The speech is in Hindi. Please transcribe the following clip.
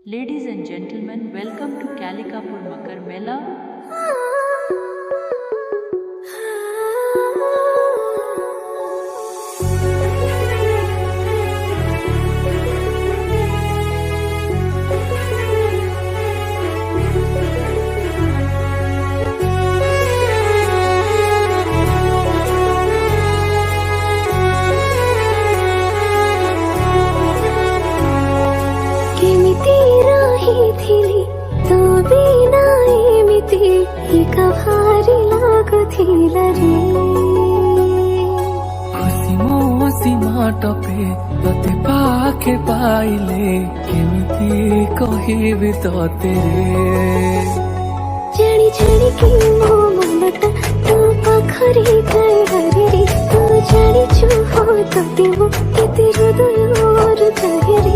Ladies and gentlemen, welcome to Kalikapur Makar Mela. थिली तो बिना एमिति एक भारी लागुथिला रे खुसी मौसी माटपे तते पाखे पाइले केमिति कहिबि तते रे जानी जानी कि मो मनटा तो पाखरे गए हरे रे तो जानी छु हो तते मो केते हृदय और जगे रे।